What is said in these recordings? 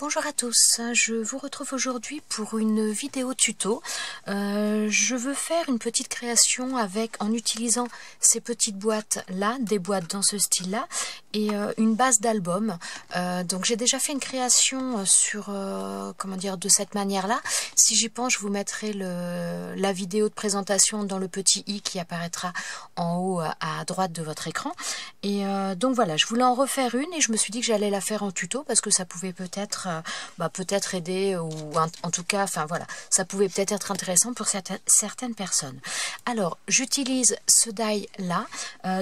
Bonjour à tous, je vous retrouve aujourd'hui pour une vidéo tuto. Je veux faire une petite création en utilisant ces petites boîtes là, des boîtes dans ce style là, et une base d'album. Donc j'ai déjà fait une création de cette manière là. Si j'y pense, je vous mettrai la vidéo de présentation dans le petit i qui apparaîtra en haut à droite de votre écran. Et donc voilà, je voulais en refaire une et je me suis dit que j'allais la faire en tuto parce que ça pouvait peut-être aider, ou en tout cas, enfin voilà, ça pouvait peut-être être intéressant pour certaines personnes. Alors, j'utilise ce die là.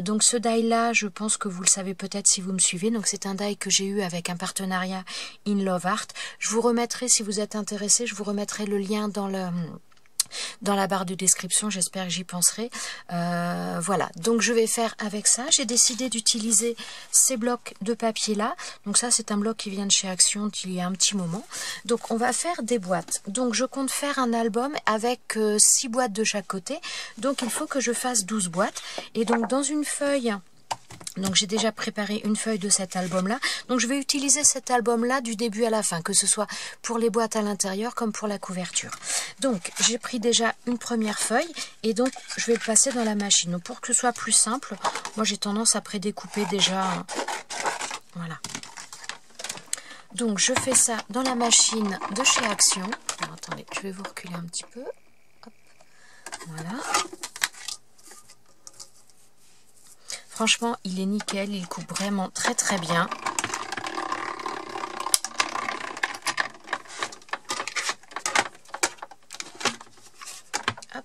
Donc ce die là, je pense que vous le savez peut-être si vous me suivez. Donc c'est un die que j'ai eu avec un partenariat In Love Art. Je vous remettrai, si vous êtes intéressé, je vous remettrai le lien dans la barre de description, j'espère que j'y penserai. Voilà, donc je vais faire avec ça. J'ai décidé d'utiliser ces blocs de papier là. Donc ça, c'est un bloc qui vient de chez Action il y a un petit moment. Donc on va faire des boîtes. Donc je compte faire un album avec 6 boîtes de chaque côté. Donc il faut que je fasse 12 boîtes. Et donc dans une feuille... Donc j'ai déjà préparé une feuille de cet album-là. Donc je vais utiliser cet album-là du début à la fin, que ce soit pour les boîtes à l'intérieur comme pour la couverture. Donc j'ai pris déjà une première feuille et donc je vais le passer dans la machine. Donc, pour que ce soit plus simple, moi j'ai tendance à prédécouper déjà. Voilà. Donc je fais ça dans la machine de chez Action. Alors, attendez, je vais vous reculer un petit peu. Hop. Voilà. Franchement, il est nickel, il coupe vraiment très très bien. Hop.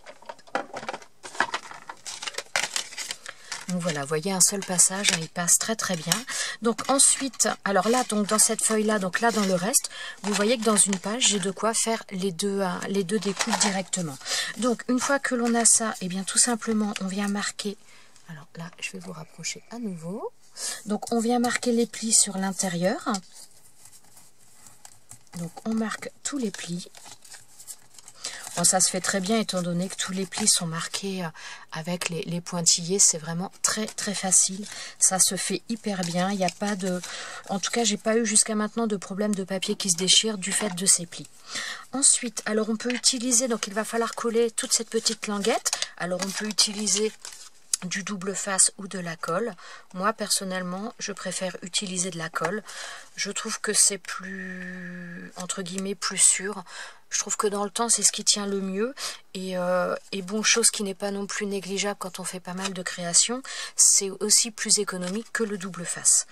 Donc voilà, vous voyez un seul passage, il passe très très bien. Donc ensuite, alors là, donc dans cette feuille-là, donc là dans le reste, vous voyez que dans une page, j'ai de quoi faire les deux découpes directement. Donc une fois que l'on a ça, et bien tout simplement, on vient marquer. Alors là, je vais vous rapprocher à nouveau. Donc, on vient marquer les plis sur l'intérieur. Donc, on marque tous les plis. Bon, ça se fait très bien étant donné que tous les plis sont marqués avec les pointillés. C'est vraiment très très facile. Ça se fait hyper bien. Il n'y a pas de... En tout cas, j'ai pas eu jusqu'à maintenant de problème de papier qui se déchire du fait de ces plis. Ensuite, alors on peut utiliser... Donc, il va falloir coller toute cette petite languette. Alors, on peut utiliser... du double face ou de la colle. Moi personnellement je préfère utiliser de la colle. Je trouve que c'est plus, entre guillemets, plus sûr. Je trouve que dans le temps c'est ce qui tient le mieux et bon, chose qui n'est pas non plus négligeable quand on fait pas mal de créations, c'est aussi plus économique que le double face.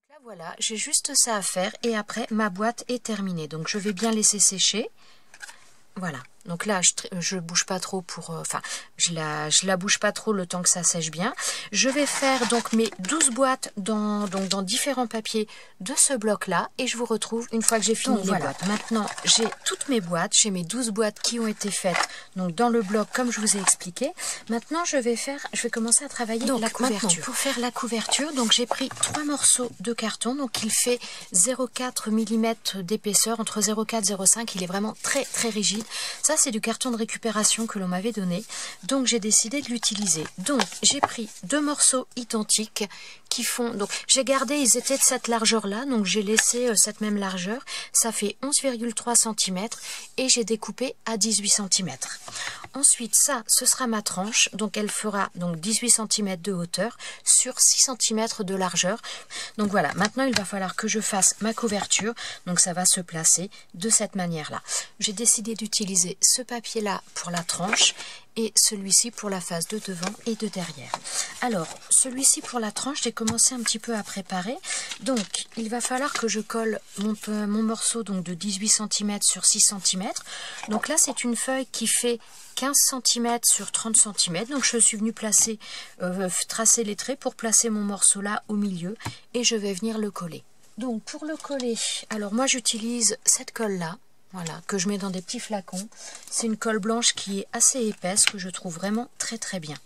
Là voilà, j'ai juste ça à faire et après ma boîte est terminée. Donc je vais bien laisser sécher. Voilà, donc là je bouge pas trop pour... je la bouge pas trop le temps que ça sèche bien. Je vais faire donc mes 12 boîtes dans différents papiers de ce bloc là et je vous retrouve une fois que j'ai fini les boîtes. Maintenant j'ai toutes mes boîtes, j'ai mes 12 boîtes qui ont été faites donc dans le bloc comme je vous ai expliqué. Maintenant je vais commencer à travailler la couverture. Pour faire la couverture, donc j'ai pris 3 morceaux de carton, donc il fait 0,4 mm d'épaisseur, entre 0,4 et 0,5, il est vraiment très très rigide. Ça, c'est du carton de récupération que l'on m'avait donné. Donc, j'ai décidé de l'utiliser. Donc, j'ai pris 2 morceaux identiques qui font... Donc, j'ai gardé, ils étaient de cette largeur-là. Donc, j'ai laissé cette même largeur. Ça fait 11,3 cm et j'ai découpé à 18 cm. Ensuite, ça, ce sera ma tranche. Donc, elle fera donc 18 cm de hauteur sur 6 cm de largeur. Donc, voilà. Maintenant, il va falloir que je fasse ma couverture. Donc, ça va se placer de cette manière-là. J'ai décidé d'utiliser ce papier-là pour la tranche et celui-ci pour la face de devant et de derrière. Alors, celui-ci pour la tranche, j'ai commencé un petit peu à préparer. Donc, il va falloir que je colle mon morceau donc de 18 cm sur 6 cm. Donc là, c'est une feuille qui fait 15 cm sur 30 cm. Donc, je suis venue tracer les traits pour placer mon morceau là au milieu et je vais venir le coller. Donc, pour le coller, alors moi, j'utilise cette colle-là. voilà, que je mets dans des petits flacons. C'est une colle blanche qui est assez épaisse, que je trouve vraiment très très bien.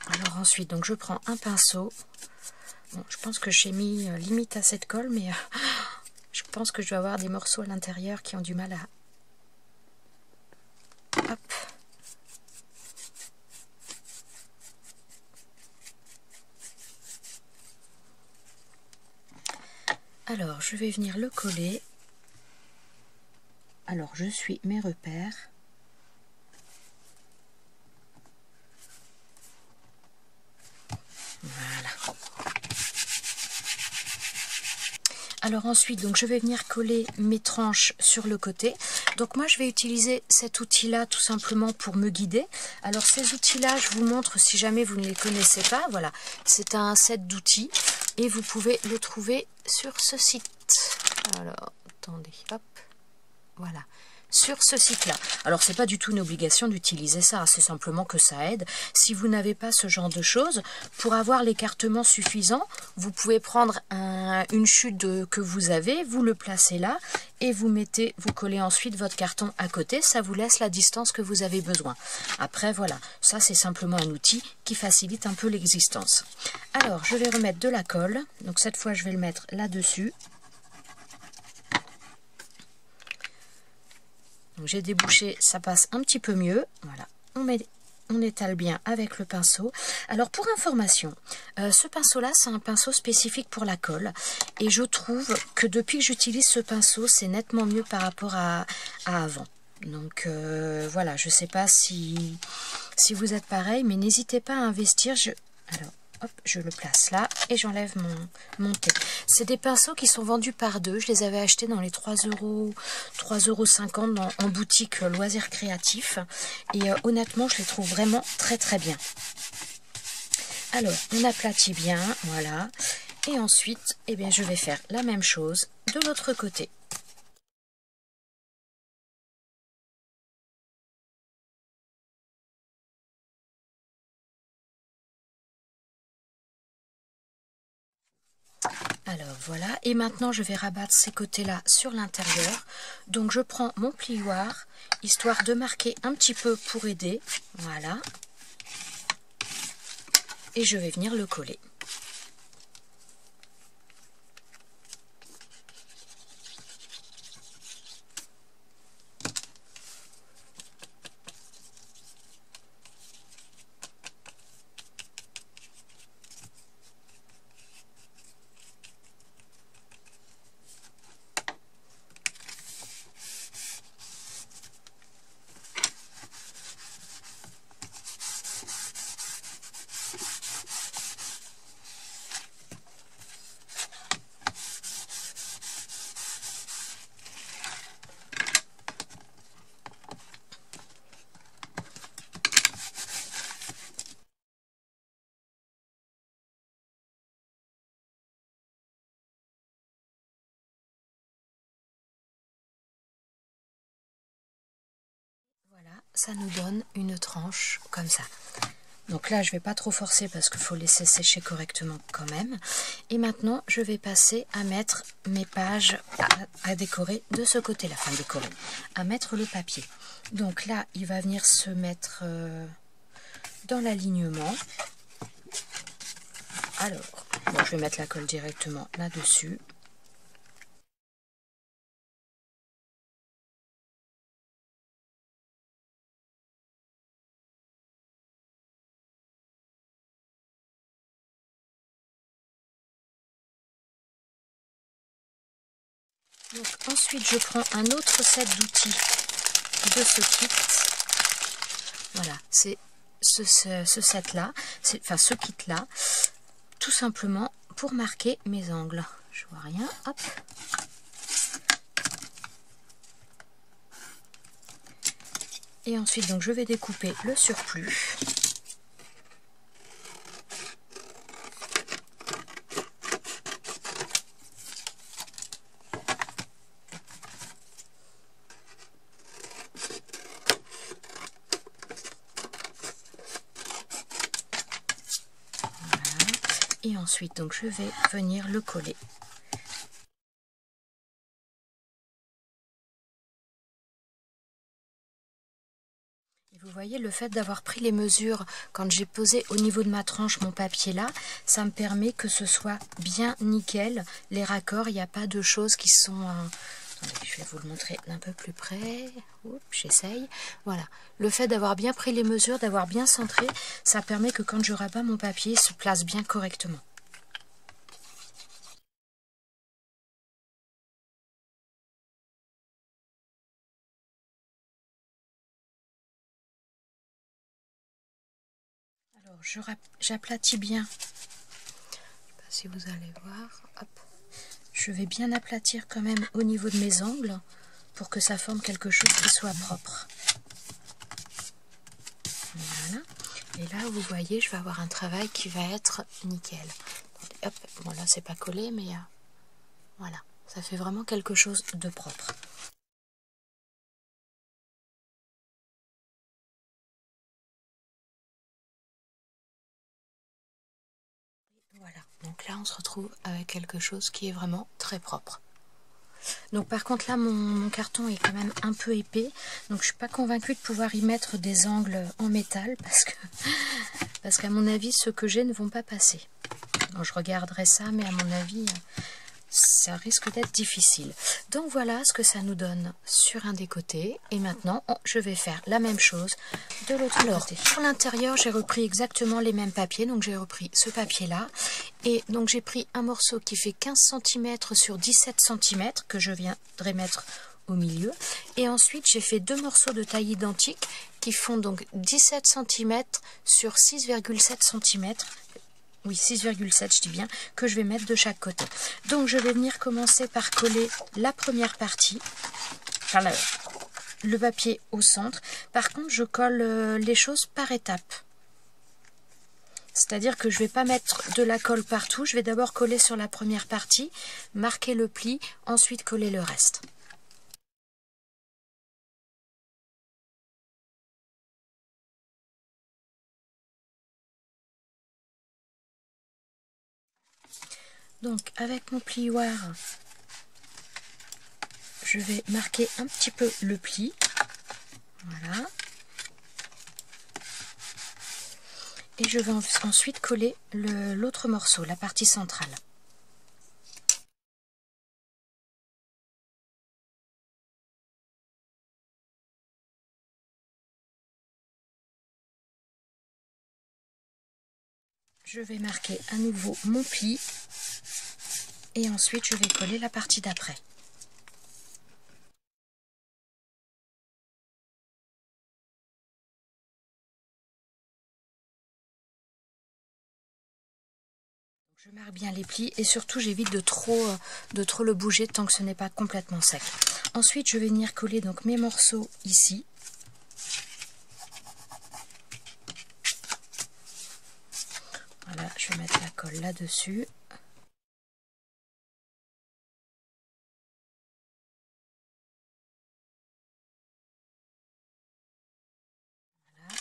Alors ensuite, donc je prends un pinceau. Bon, je pense que j'ai mis limite à cette colle, mais je pense que je dois avoir des morceaux à l'intérieur qui ont du mal à... Hop. Alors, je vais venir le coller. Alors, je suis mes repères. Voilà. Alors ensuite, donc je vais venir coller mes tranches sur le côté. Donc moi, je vais utiliser cet outil-là tout simplement pour me guider. Alors ces outils-là, je vous montre si jamais vous ne les connaissez pas. Voilà, c'est un set d'outils et vous pouvez le trouver sur ce site. Alors, attendez, hop, voilà. Sur ce site-là. Alors, c'est pas du tout une obligation d'utiliser ça, c'est simplement que ça aide. Si vous n'avez pas ce genre de choses, pour avoir l'écartement suffisant, vous pouvez prendre une chute que vous avez, vous le placez là, et vous collez ensuite votre carton à côté, ça vous laisse la distance que vous avez besoin. Après, voilà, ça c'est simplement un outil qui facilite un peu l'existence. Alors, je vais remettre de la colle, donc cette fois je vais le mettre là-dessus. J'ai débouché, ça passe un petit peu mieux. Voilà, on étale bien avec le pinceau. Alors pour information, ce pinceau-là, c'est un pinceau spécifique pour la colle. Et je trouve que depuis que j'utilise ce pinceau, c'est nettement mieux par rapport à avant. Donc voilà, je ne sais pas si vous êtes pareil, mais n'hésitez pas à investir. Alors, hop, je le place là et j'enlève mon thé. C'est des pinceaux qui sont vendus par deux. Je les avais achetés dans les 3,50 € en boutique loisirs créatifs. Et honnêtement, je les trouve vraiment très très bien. Alors, on aplatit bien, voilà. Et ensuite, eh bien, je vais faire la même chose de l'autre côté. Alors voilà, et maintenant je vais rabattre ces côtés-là sur l'intérieur. Donc je prends mon plioir, histoire de marquer un petit peu pour aider. Voilà. Et je vais venir le coller. Voilà, ça nous donne une tranche comme ça. Donc là, je ne vais pas trop forcer parce qu'il faut laisser sécher correctement quand même. Et maintenant, je vais passer à mettre mes pages à décorer de ce côté-là. Enfin, décorer, à mettre le papier. Donc là, il va venir se mettre dans l'alignement. Alors, bon, je vais mettre la colle directement là-dessus. Donc, ensuite, je prends un autre set d'outils de ce kit. Voilà, c'est ce set-là, enfin ce kit-là, tout simplement pour marquer mes angles. Je vois rien, hop. Et ensuite, donc, je vais découper le surplus. Et ensuite, donc, je vais venir le coller. Vous voyez, le fait d'avoir pris les mesures quand j'ai posé au niveau de ma tranche mon papier là, ça me permet que ce soit bien nickel. Les raccords, il n'y a pas de choses qui sont... Attendez, je vais vous le montrer d'un peu plus près. J'essaye. Voilà. Le fait d'avoir bien pris les mesures, d'avoir bien centré, ça permet que quand je rabats mon papier, il se place bien correctement. Alors, j'aplatis bien. Je ne sais pas si vous allez voir. Hop. Je vais bien aplatir quand même au niveau de mes angles pour que ça forme quelque chose qui soit propre. Voilà. Et là, vous voyez, je vais avoir un travail qui va être nickel. Hop. Bon, là, c'est pas collé, mais voilà. Ça fait vraiment quelque chose de propre. Voilà, donc là on se retrouve avec quelque chose qui est vraiment très propre. Donc par contre là mon carton est quand même un peu épais, donc je suis pas convaincue de pouvoir y mettre des angles en métal parce qu'à mon avis ceux que j'ai ne vont pas passer. Donc, je regarderai ça, mais à mon avis ça risque d'être difficile. Donc voilà ce que ça nous donne sur un des côtés. Et maintenant, je vais faire la même chose de l'autre côté. Pour l'intérieur, j'ai repris exactement les mêmes papiers. Donc j'ai repris ce papier-là. Et donc j'ai pris un morceau qui fait 15 cm sur 17 cm que je viendrai mettre au milieu. Et ensuite, j'ai fait deux morceaux de taille identique qui font donc 17 cm sur 6,7 cm. Oui, 6,7 je dis bien, que je vais mettre de chaque côté. Donc je vais venir commencer par coller la première partie, enfin le papier au centre. Par contre, je colle les choses par étapes. C'est-à-dire que je ne vais pas mettre de la colle partout, je vais d'abord coller sur la première partie, marquer le pli, ensuite coller le reste. Donc avec mon plioir, je vais marquer un petit peu le pli. Voilà. Et je vais ensuite coller l'autre morceau, la partie centrale. Je vais marquer à nouveau mon pli et ensuite je vais coller la partie d'après. Je marque bien les plis et surtout j'évite de trop le bouger tant que ce n'est pas complètement sec. Ensuite je vais venir coller donc mes morceaux ici. Voilà, je vais mettre la colle là-dessus.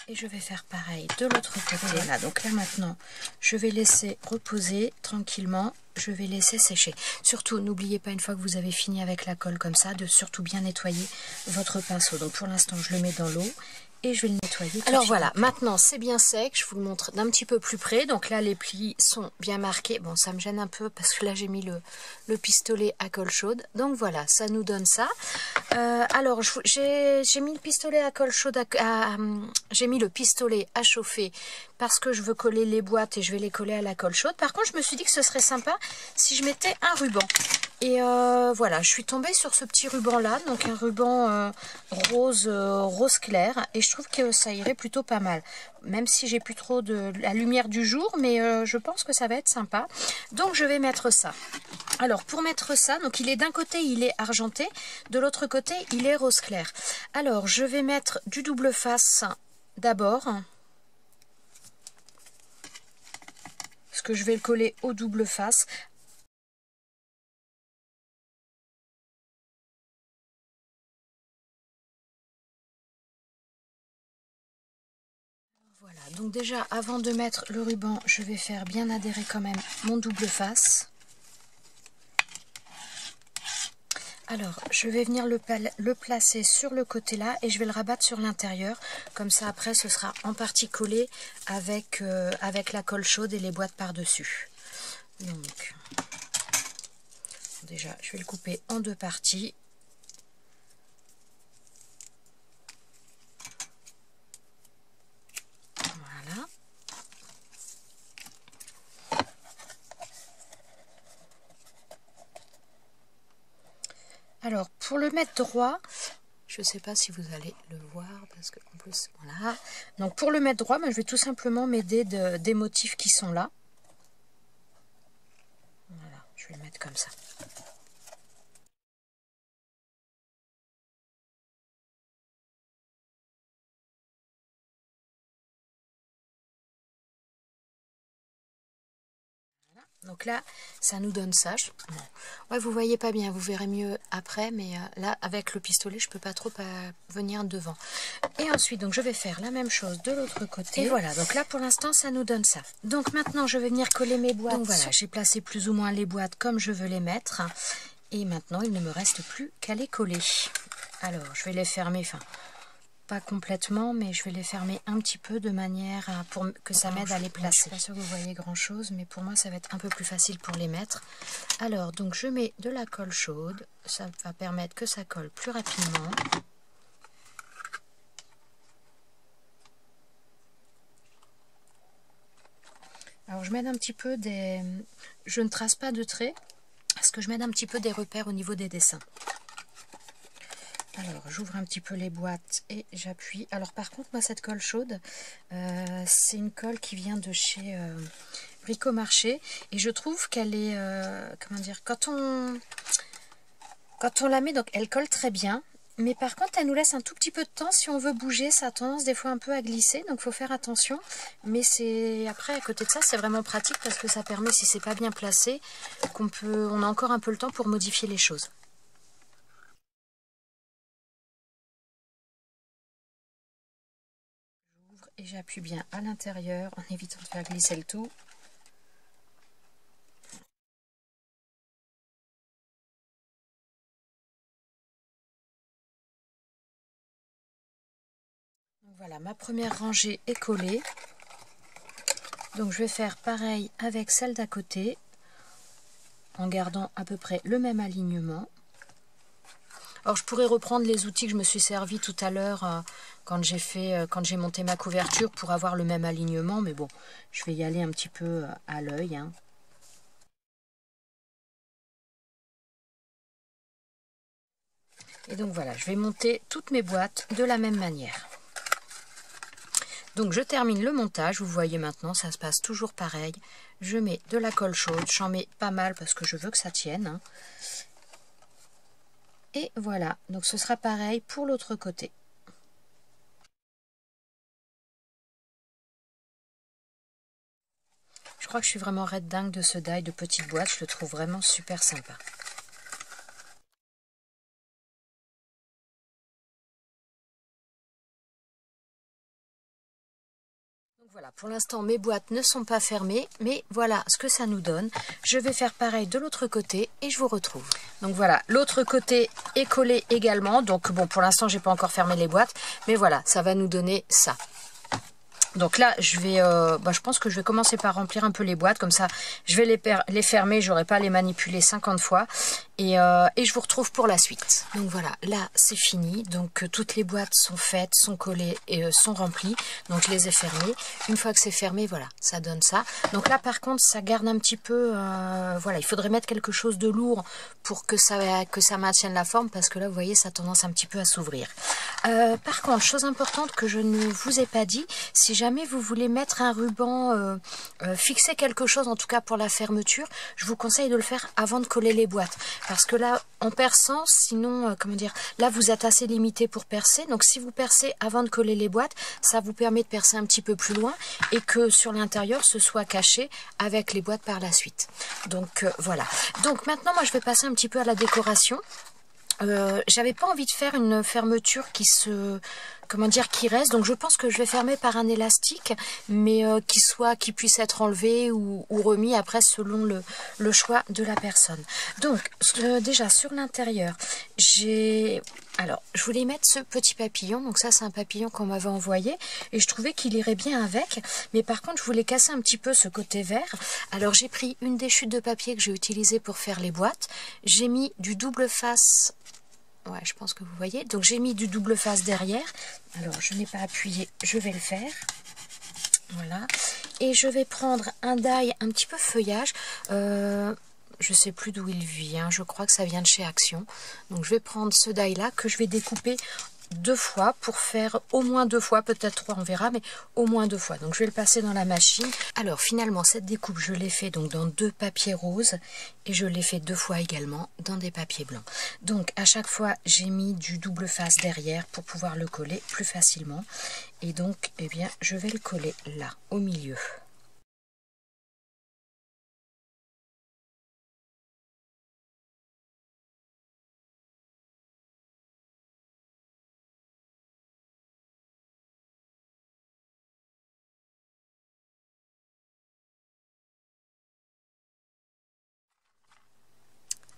Et je vais faire pareil de l'autre côté. Voilà, donc là maintenant, je vais laisser reposer tranquillement. Je vais laisser sécher. Surtout, n'oubliez pas, une fois que vous avez fini avec la colle comme ça, de surtout bien nettoyer votre pinceau. Donc pour l'instant, je le mets dans l'eau et je vais le nettoyer. Alors voilà, maintenant c'est bien sec. Je vous le montre d'un petit peu plus près. Donc là, les plis sont bien marqués. Bon, ça me gêne un peu parce que là, j'ai mis le pistolet à colle chaude. Donc voilà, ça nous donne ça. Alors, j'ai mis le pistolet à colle chaude, j'ai mis le pistolet à chauffer parce que je veux coller les boîtes et je vais les coller à la colle chaude. Par contre, je me suis dit que ce serait sympa si je mettais un ruban. Et voilà, je suis tombée sur ce petit ruban là, donc un ruban rose clair, et je trouve que ça irait plutôt pas mal. Même si j'ai plus trop de la lumière du jour, mais je pense que ça va être sympa. Donc je vais mettre ça. Alors pour mettre ça, donc il est d'un côté il est argenté, de l'autre côté il est rose clair. Alors je vais mettre du double face d'abord, parce que je vais le coller au double face. Voilà, donc déjà avant de mettre le ruban, je vais faire bien adhérer quand même mon double face. Alors, je vais venir le placer sur le côté là et je vais le rabattre sur l'intérieur. Comme ça, après, ce sera en partie collé avec la colle chaude et les boîtes par-dessus. Donc, déjà, je vais le couper en deux parties. Voilà. Alors, pour le mettre droit, je ne sais pas si vous allez le voir, parce que en plus, voilà. Donc, pour le mettre droit, je vais tout simplement m'aider des motifs qui sont là. Voilà, je vais le mettre comme ça. Donc là, ça nous donne ça. Ouais, vous voyez pas bien, vous verrez mieux après, mais là, avec le pistolet, je peux pas trop venir devant. Et ensuite, donc je vais faire la même chose de l'autre côté. Et voilà, donc là, pour l'instant, ça nous donne ça. Donc maintenant, je vais venir coller mes boîtes. Donc voilà, j'ai placé plus ou moins les boîtes comme je veux les mettre. Et maintenant, il ne me reste plus qu'à les coller. Alors, je vais les fermer, enfin... pas complètement, mais je vais les fermer un petit peu de manière pour que ça m'aide à les placer. Je suis pas sûre que vous voyez grand chose, mais pour moi ça va être un peu plus facile pour les mettre. Alors donc je mets de la colle chaude, ça va permettre que ça colle plus rapidement. Alors je m'aide un petit peu je ne trace pas de traits, parce que je m'aide un petit peu des repères au niveau des dessins. Alors, j'ouvre un petit peu les boîtes et j'appuie. Alors, par contre, moi, cette colle chaude, c'est une colle qui vient de chez Bricomarché. Et je trouve qu'elle est, comment dire, quand on la met, donc elle colle très bien. Mais par contre, elle nous laisse un tout petit peu de temps. Si on veut bouger, ça a tendance des fois un peu à glisser. Donc, il faut faire attention. Mais c'est après, à côté de ça, c'est vraiment pratique parce que ça permet, si c'est pas bien placé, on a encore un peu le temps pour modifier les choses. Et j'appuie bien à l'intérieur en évitant de faire glisser le tout. Donc voilà, ma première rangée est collée. Donc je vais faire pareil avec celle d'à côté en gardant à peu près le même alignement. Alors je pourrais reprendre les outils que je me suis servi tout à l'heure quand j'ai monté ma couverture pour avoir le même alignement, mais bon, je vais y aller un petit peu à l'œil. Hein. Et donc voilà, je vais monter toutes mes boîtes de la même manière. Donc je termine le montage, vous voyez maintenant, ça se passe toujours pareil. Je mets de la colle chaude, j'en mets pas mal parce que je veux que ça tienne. Hein. Et voilà, donc ce sera pareil pour l'autre côté. Je crois que je suis vraiment red dingue de ce die de petite boîte, je le trouve vraiment super sympa. Donc voilà, pour l'instant mes boîtes ne sont pas fermées, mais voilà ce que ça nous donne. Je vais faire pareil de l'autre côté et je vous retrouve. Donc voilà, l'autre côté est collé également, donc bon pour l'instant j'ai pas encore fermé les boîtes, mais voilà, ça va nous donner ça. Donc là, je vais, je pense que je vais commencer par remplir un peu les boîtes. Comme ça, je vais les fermer. J'aurai pas à les manipuler 50 fois. Et je vous retrouve pour la suite. Donc voilà, là, c'est fini. Donc toutes les boîtes sont faites, sont collées et sont remplies. Donc je les ai fermées. Une fois que c'est fermé, voilà, ça donne ça. Donc là, par contre, ça garde un petit peu... voilà, il faudrait mettre quelque chose de lourd pour que ça maintienne la forme. Parce que là, vous voyez, ça a tendance un petit peu à s'ouvrir. Par contre, chose importante que je ne vous ai pas dit, si jamais vous voulez mettre un ruban, fixer quelque chose en tout cas pour la fermeture, je vous conseille de le faire avant de coller les boîtes. Parce que là, en perçant, sinon, comment dire, là vous êtes assez limité pour percer. Donc si vous percez avant de coller les boîtes, ça vous permet de percer un petit peu plus loin et que sur l'intérieur, ce soit caché avec les boîtes par la suite. Donc voilà. Donc maintenant, moi je vais passer un petit peu à la décoration. J'avais pas envie de faire une fermeture comment dire, qui reste. Donc je pense que je vais fermer par un élastique, mais qui puisse être enlevé ou remis après selon le choix de la personne. Donc déjà sur l'intérieur, alors je voulais mettre ce petit papillon. Donc ça c'est un papillon qu'on m'avait envoyé et je trouvais qu'il irait bien avec, mais par contre je voulais casser un petit peu ce côté vert. Alors j'ai pris une des chutes de papier que j'ai utilisées pour faire les boîtes. J'ai mis du double face. Ouais, je pense que vous voyez. Donc j'ai mis du double face derrière. Alors je n'ai pas appuyé, je vais le faire. Voilà. Et je vais prendre un die un petit peu feuillage. Je sais plus d'où il vient. Je crois que ça vient de chez Action. Donc je vais prendre ce die là que je vais découper 2 fois pour faire au moins 2 fois, peut-être 3 on verra, mais au moins 2 fois. Donc je vais le passer dans la machine. Alors finalement cette découpe je l'ai fait donc dans 2 papiers roses et je l'ai fait 2 fois également dans des papiers blancs. Donc à chaque fois j'ai mis du double face derrière pour pouvoir le coller plus facilement. Et donc eh bien je vais le coller là au milieu.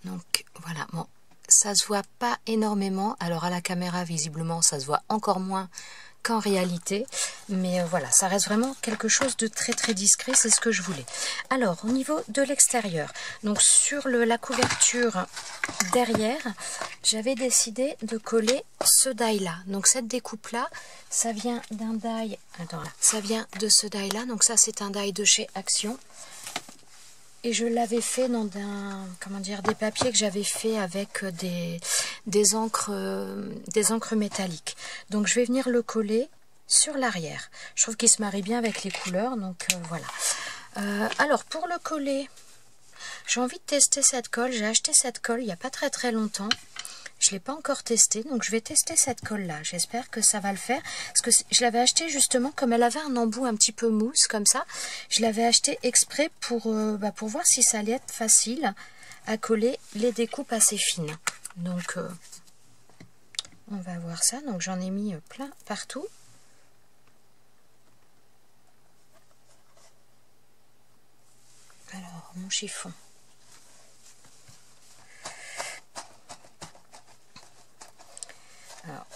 Donc voilà, bon, ça se voit pas énormément. Alors à la caméra, visiblement, ça se voit encore moins qu'en réalité. Mais voilà, ça reste vraiment quelque chose de très très discret, c'est ce que je voulais. Alors au niveau de l'extérieur, donc sur la couverture derrière, j'avais décidé de coller ce die là. Donc cette découpe là, ça vient d'un die, attends là, ça vient de ce die là. Donc ça c'est un die de chez Action. Et je l'avais fait dans des papiers que j'avais fait avec des encres métalliques. Donc je vais venir le coller sur l'arrière. Je trouve qu'il se marie bien avec les couleurs, donc voilà. Alors pour le coller, j'ai envie de tester cette colle. J'ai acheté cette colle il n'y a pas très très longtemps. Je ne l'ai pas encore testé, donc je vais tester cette colle-là. J'espère que ça va le faire. Parce que je l'avais acheté justement, comme elle avait un embout un petit peu mousse, comme ça. Je l'avais acheté exprès pour voir si ça allait être facile à coller les découpes assez fines. Donc, on va voir ça. Donc, j'en ai mis plein partout. Alors, mon chiffon. Alors,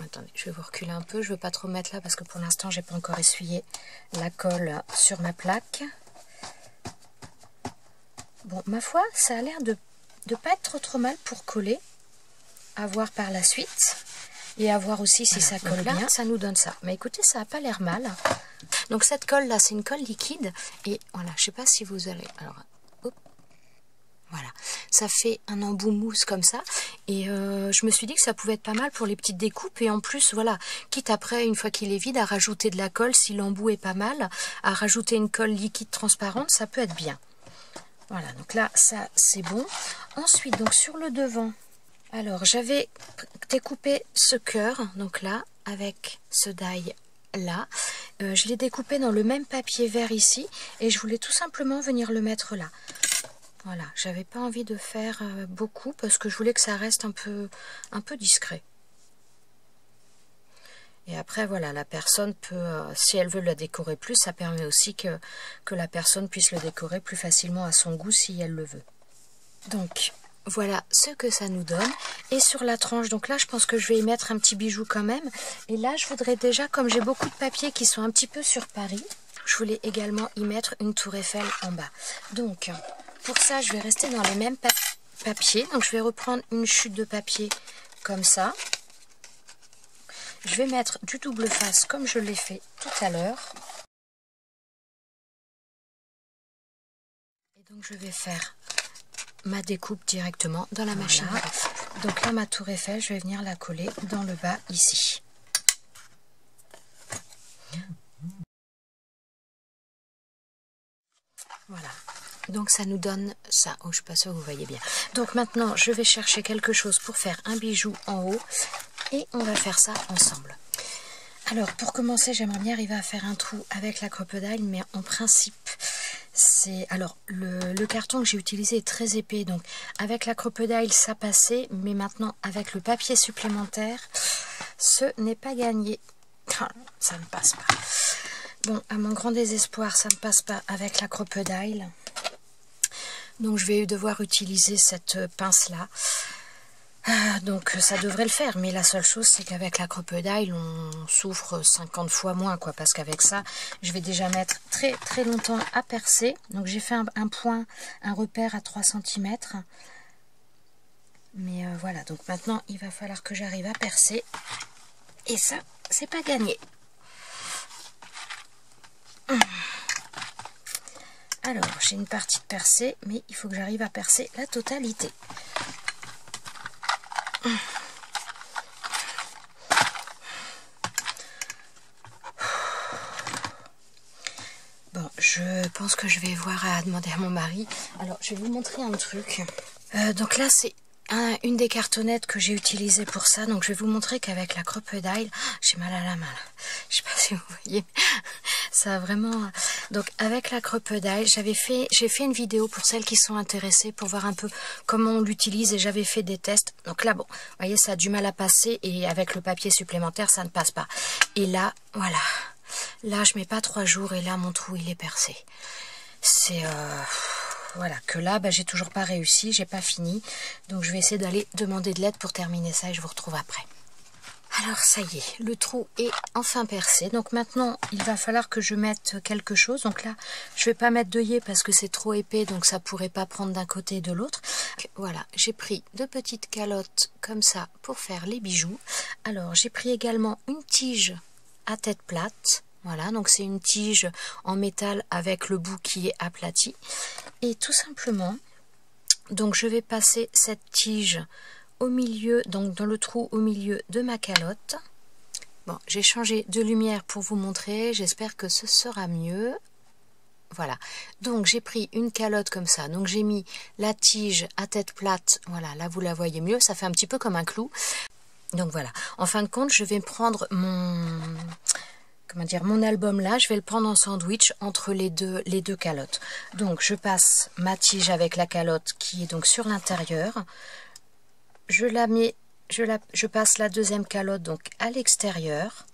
attendez, je vais vous reculer un peu. Je ne veux pas trop mettre là parce que pour l'instant, j'ai pas encore essuyé la colle sur ma plaque. Bon, ma foi, ça a l'air de pas être trop mal pour coller. À voir par la suite. Et à voir aussi si ça colle bien. Ça nous donne ça. Mais écoutez, ça n'a pas l'air mal. Donc cette colle là, c'est une colle liquide. Et voilà, je ne sais pas si vous allez... Alors, hop. Voilà, ça fait un embout mousse comme ça. Et je me suis dit que ça pouvait être pas mal pour les petites découpes. Et en plus, voilà, quitte après, une fois qu'il est vide, à rajouter de la colle, si l'embout est pas mal, à rajouter une colle liquide transparente, ça peut être bien. Voilà, donc là, ça, c'est bon. Ensuite, donc sur le devant, alors j'avais découpé ce cœur, donc là, avec ce die là. Je l'ai découpé dans le même papier vert ici. Et je voulais tout simplement venir le mettre là. Voilà, j'avais pas envie de faire beaucoup parce que je voulais que ça reste un peu discret. Et après, voilà, la personne peut, si elle veut la décorer plus, ça permet aussi que la personne puisse le décorer plus facilement à son goût si elle le veut. Donc, voilà ce que ça nous donne. Et sur la tranche, donc là, je pense que je vais y mettre un petit bijou quand même. Et là, je voudrais déjà, comme j'ai beaucoup de papiers qui sont un petit peu sur Paris, je voulais également y mettre une tour Eiffel en bas. Donc... pour ça, je vais rester dans les mêmes papiers. Donc, je vais reprendre une chute de papier comme ça. Je vais mettre du double face comme je l'ai fait tout à l'heure. Et donc, je vais faire ma découpe directement dans la machine. Donc là, ma tour Eiffel, je vais venir la coller dans le bas ici. Voilà. Donc ça nous donne ça. Oh, je suis pas sûre que vous voyez bien. Donc maintenant, je vais chercher quelque chose pour faire un bijou en haut. Et on va faire ça ensemble. Alors, pour commencer, j'aimerais bien arriver à faire un trou avec la crocodile. Mais en principe, c'est... Alors, le carton que j'ai utilisé est très épais. Donc, avec la crocodile, ça passait. Mais maintenant, avec le papier supplémentaire... ce n'est pas gagné. Ça ne passe pas. Bon, à mon grand désespoir, ça ne passe pas avec la crocodile. Donc je vais devoir utiliser cette pince-là. Donc ça devrait le faire, mais la seule chose c'est qu'avec la crocodile on souffre 50 fois moins quoi, parce qu'avec ça je vais déjà mettre très longtemps à percer. Donc j'ai fait un point, un repère à 3 cm. Mais voilà, donc maintenant il va falloir que j'arrive à percer, et ça c'est pas gagné. Alors j'ai une partie de percée, mais il faut que j'arrive à percer la totalité. Bon, je pense que je vais voir à demander à mon mari. Alors, je vais vous montrer un truc. Donc là, c'est une des cartonnettes que j'ai utilisées pour ça. Donc, je vais vous montrer qu'avec la crocodile, j'ai mal à la main. Je sais pas si vous voyez. Ça a vraiment... Donc, avec la crocodile, j'ai fait une vidéo pour celles qui sont intéressées pour voir un peu comment on l'utilise, et j'avais fait des tests. Donc là, bon, vous voyez, ça a du mal à passer, et avec le papier supplémentaire, ça ne passe pas. Et là, voilà. Là, je mets pas 3 jours, et là, mon trou, il est percé. C'est... Voilà, que là, bah, j'ai toujours pas réussi, j'ai pas fini. Donc, je vais essayer d'aller demander de l'aide pour terminer ça, et je vous retrouve après. Alors ça y est, le trou est enfin percé. Donc maintenant, il va falloir que je mette quelque chose. Donc là, je vais pas mettre d'œillet parce que c'est trop épais, donc ça pourrait pas prendre d'un côté et de l'autre. Voilà, j'ai pris 2 petites calottes comme ça pour faire les bijoux. Alors j'ai pris également une tige à tête plate. Voilà, donc c'est une tige en métal avec le bout qui est aplati. Et tout simplement, donc je vais passer cette tige au milieu, donc dans le trou au milieu de ma calotte. Bon, j'ai changé de lumière pour vous montrer, j'espère que ce sera mieux. Voilà, donc j'ai pris une calotte comme ça, donc j'ai mis la tige à tête plate, voilà, là vous la voyez mieux, ça fait un petit peu comme un clou. Donc voilà, en fin de compte, je vais prendre mon album là, je vais le prendre en sandwich entre les deux calottes. Donc je passe ma tige avec la calotte qui est donc sur l'intérieur. Je passe la deuxième calotte donc à l'extérieur,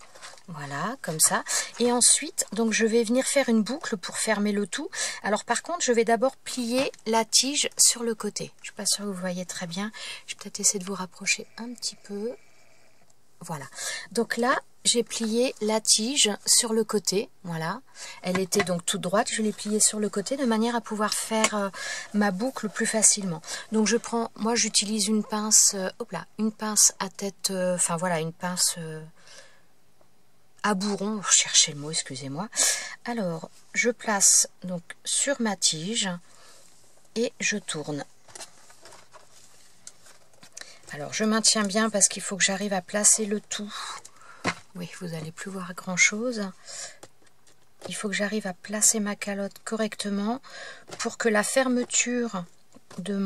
voilà, comme ça. Et ensuite, donc je vais venir faire une boucle pour fermer le tout. Alors par contre, je vais d'abord plier la tige sur le côté. Je ne suis pas sûre que vous voyez très bien. Je vais peut-être essayer de vous rapprocher un petit peu. Voilà. Donc là, j'ai plié la tige sur le côté, voilà. Elle était donc toute droite, je l'ai pliée sur le côté de manière à pouvoir faire ma boucle plus facilement. Donc je prends, moi j'utilise une pince, une pince à tête, enfin voilà, une pince à bourron, cherchez le mot, excusez-moi. Alors, je place donc sur ma tige et je tourne. Alors, je maintiens bien parce qu'il faut que j'arrive à placer le tout. Oui, vous n'allez plus voir grand-chose. Il faut que j'arrive à placer ma calotte correctement pour que la fermeture de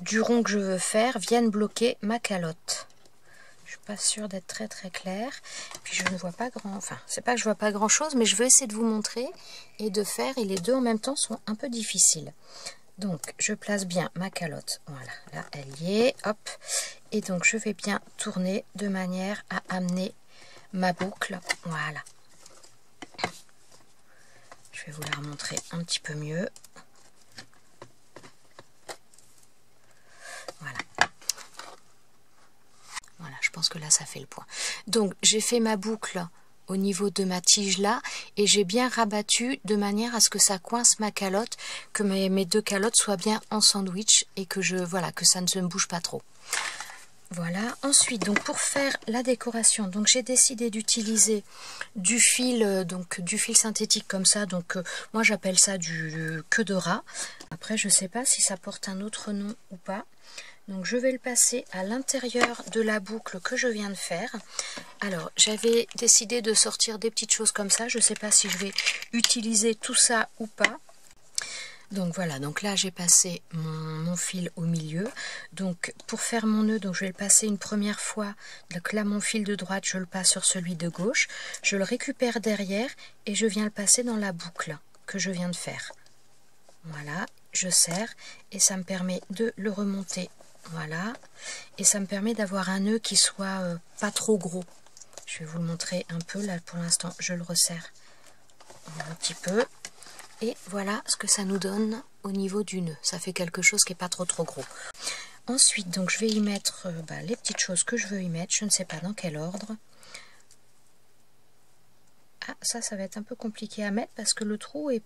du rond que je veux faire vienne bloquer ma calotte. Je suis pas sûre d'être très claire. Puis je ne vois pas enfin, c'est pas que je vois pas grand-chose, mais je veux essayer de vous montrer et de faire. Et les deux en même temps sont un peu difficiles. Donc, je place bien ma calotte. Voilà, là, elle y est. Hop. Et donc, je vais bien tourner de manière à amener ma boucle. Voilà. Je vais vous la remontrer un petit peu mieux. Voilà. Voilà, je pense que là, ça fait le point. Donc, j'ai fait ma boucle au niveau de ma tige là, et j'ai bien rabattu de manière à ce que ça coince ma calotte, que mes deux calottes soient bien en sandwich et que que ça ne se bouge pas trop. Voilà. Ensuite, donc pour faire la décoration, donc j'ai décidé d'utiliser du fil synthétique comme ça. Donc moi j'appelle ça du queue de rat. Après je sais pas si ça porte un autre nom ou pas. Donc je vais le passer à l'intérieur de la boucle que je viens de faire. Alors j'avais décidé de sortir des petites choses comme ça. Je ne sais pas si je vais utiliser tout ça ou pas. Donc voilà, donc là j'ai passé mon fil au milieu. Donc pour faire mon nœud, donc je vais le passer une première fois. Donc là mon fil de droite, je le passe sur celui de gauche. Je le récupère derrière et je viens le passer dans la boucle que je viens de faire. Voilà, je serre et ça me permet de le remonter Voilà. Et ça me permet d'avoir un nœud qui soit pas trop gros. Je vais vous le montrer un peu là pour l'instant. Je le resserre un petit peu. Et voilà ce que ça nous donne au niveau du nœud. Ça fait quelque chose qui n'est pas trop gros. Ensuite, donc je vais y mettre les petites choses que je veux y mettre. Je ne sais pas dans quel ordre. Ah, ça va être un peu compliqué à mettre parce que le trou est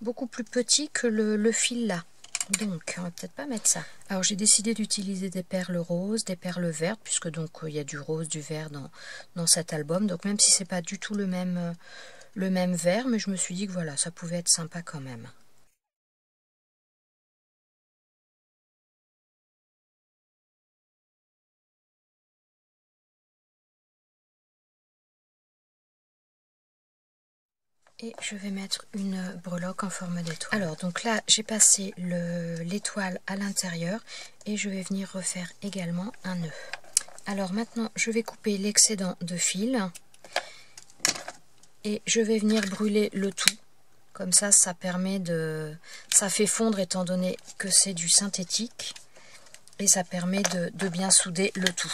beaucoup plus petit que le fil là. Donc, on va peut-être pas mettre ça. Alors, j'ai décidé d'utiliser des perles roses, des perles vertes, puisque donc il y a du rose, du vert dans cet album. Donc, même si c'est pas du tout le même vert, mais je me suis dit que voilà, ça pouvait être sympa quand même. Et je vais mettre une breloque en forme d'étoile. Alors donc là j'ai passé l'étoile à l'intérieur et je vais venir refaire également un nœud. Alors maintenant je vais couper l'excédent de fil et je vais venir brûler le tout. Comme ça permet ça fait fondre étant donné que c'est du synthétique. Et ça permet de bien souder le tout.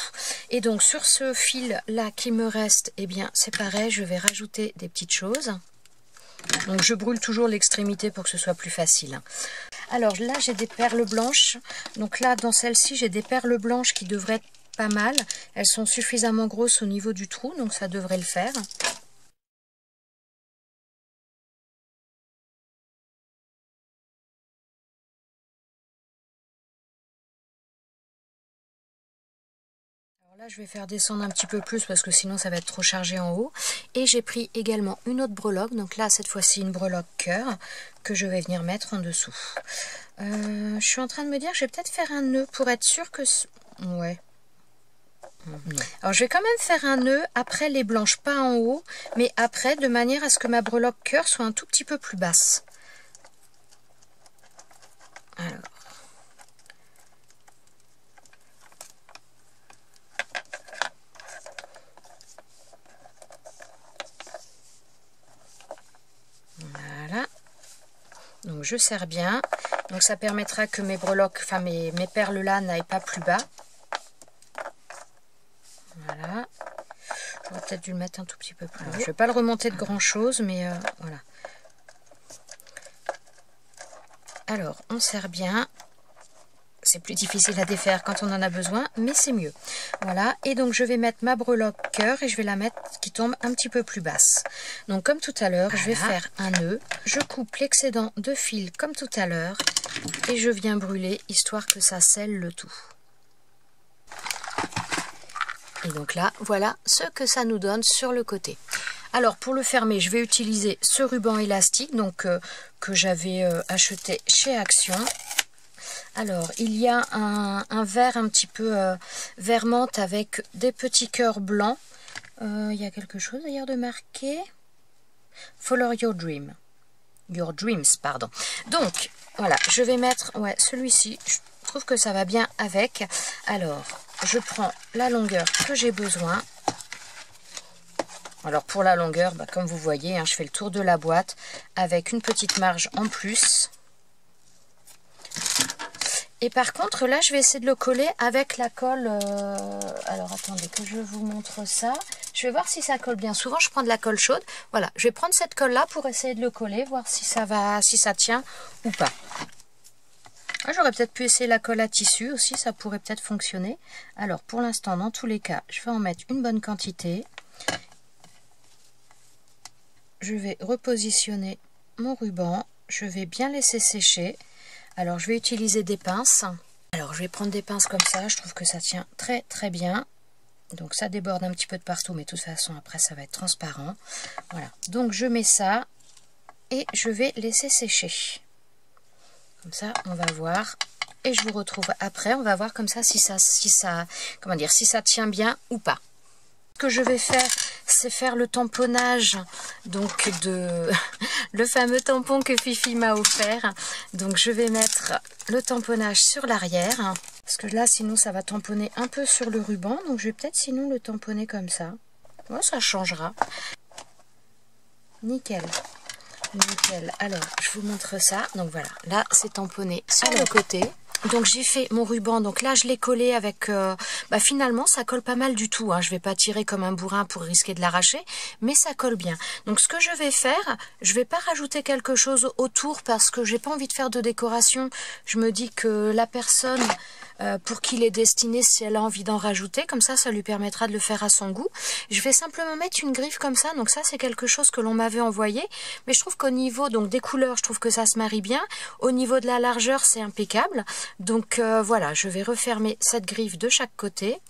Et donc sur ce fil là qui me reste, eh bien c'est pareil, je vais rajouter des petites choses. Donc je brûle toujours l'extrémité pour que ce soit plus facile. Alors là j'ai des perles blanches. Donc là dans celle-ci j'ai des perles blanches qui devraient être pas mal. Elles sont suffisamment grosses au niveau du trou, donc ça devrait le faire. Là, je vais faire descendre un petit peu plus parce que sinon ça va être trop chargé en haut. Et j'ai pris également une autre breloque. Donc là, cette fois-ci, une breloque cœur que je vais venir mettre en dessous. Je suis en train de me dire que je vais peut-être faire un nœud pour être sûr que... Ouais. Alors, je vais quand même faire un nœud après les blanches, pas en haut, mais après, de manière à ce que ma breloque cœur soit un tout petit peu plus basse. Alors... Voilà, donc je serre bien, donc ça permettra que mes breloques, enfin mes perles là n'aillent pas plus bas. Voilà, j'aurais peut-être dû le mettre un tout petit peu plus haut. Je ne vais pas le remonter de grand chose, mais voilà. Alors on serre bien. C'est plus difficile à défaire quand on en a besoin, mais c'est mieux. Voilà, et donc je vais mettre ma breloque cœur et je vais la mettre qui tombe un petit peu plus basse. Donc comme tout à l'heure, voilà. Je vais faire un nœud. Je coupe l'excédent de fil comme tout à l'heure et je viens brûler histoire que ça scelle le tout. Et donc là, voilà ce que ça nous donne sur le côté. Alors pour le fermer, je vais utiliser ce ruban élastique donc que j'avais acheté chez Action. Alors, il y a un vert un petit peu vert menthe avec des petits cœurs blancs. Il y a quelque chose d'ailleurs de marqué. Follow your dream. Your dreams, pardon. Donc, voilà, je vais mettre celui-ci. Je trouve que ça va bien avec. Alors, je prends la longueur que j'ai besoin. Alors, pour la longueur, comme vous voyez, je fais le tour de la boîte avec une petite marge en plus. Et par contre, là, je vais essayer de le coller avec la colle... Alors, attendez que je vous montre ça. Je vais voir si ça colle bien. Souvent, je prends de la colle chaude. Voilà, je vais prendre cette colle-là pour essayer de le coller, voir si ça tient ou pas. J'aurais peut-être pu essayer la colle à tissu aussi, ça pourrait peut-être fonctionner. Alors, pour l'instant, dans tous les cas, je vais en mettre une bonne quantité. Je vais repositionner mon ruban. Je vais bien laisser sécher. Alors, je vais utiliser des pinces. Alors, je vais prendre des pinces comme ça. Je trouve que ça tient très, très bien. Donc, ça déborde un petit peu de partout. Mais de toute façon, après, ça va être transparent. Voilà. Donc, je mets ça. Et je vais laisser sécher. Comme ça, on va voir. Et je vous retrouve après. On va voir comme ça si ça tient bien ou pas. Ce que je vais faire, c'est faire le tamponnage donc le fameux tampon que Fifi m'a offert. Donc je vais mettre le tamponnage sur l'arrière parce que là sinon ça va tamponner un peu sur le ruban, donc je vais peut-être sinon le tamponner comme ça. Ouais, ça changera. Nickel. Nickel. Alors je vous montre ça. Donc voilà, là c'est tamponné sur le côté. Donc j'ai fait mon ruban, donc là je l'ai collé avec, finalement ça colle pas mal du tout, hein. Je vais pas tirer comme un bourrin pour risquer de l'arracher, mais ça colle bien. Donc ce que je vais faire, je vais pas rajouter quelque chose autour parce que j'ai pas envie de faire de décoration. Je me dis que la personne pour qui il est destiné, si elle a envie d'en rajouter, comme ça lui permettra de le faire à son goût. Je vais simplement mettre une griffe comme ça, donc ça c'est quelque chose que l'on m'avait envoyé, mais je trouve qu'au niveau donc des couleurs, je trouve que ça se marie bien. Au niveau de la largeur, c'est impeccable. Donc voilà, je vais refermer cette griffe de chaque côté.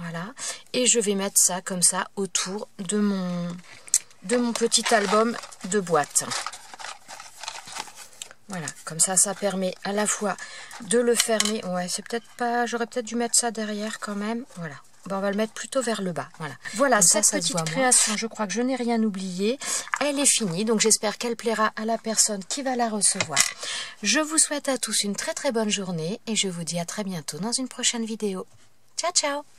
Voilà, et je vais mettre ça comme ça autour de mon petit album de boîte. Voilà, comme ça permet à la fois de le fermer. Ouais, c'est peut-être pas... J'aurais peut-être dû mettre ça derrière quand même. Voilà. On va le mettre plutôt vers le bas. Voilà, voilà cette petite création, je crois que je n'ai rien oublié. Elle est finie, donc j'espère qu'elle plaira à la personne qui va la recevoir. Je vous souhaite à tous une très très bonne journée et je vous dis à très bientôt dans une prochaine vidéo. Ciao, ciao!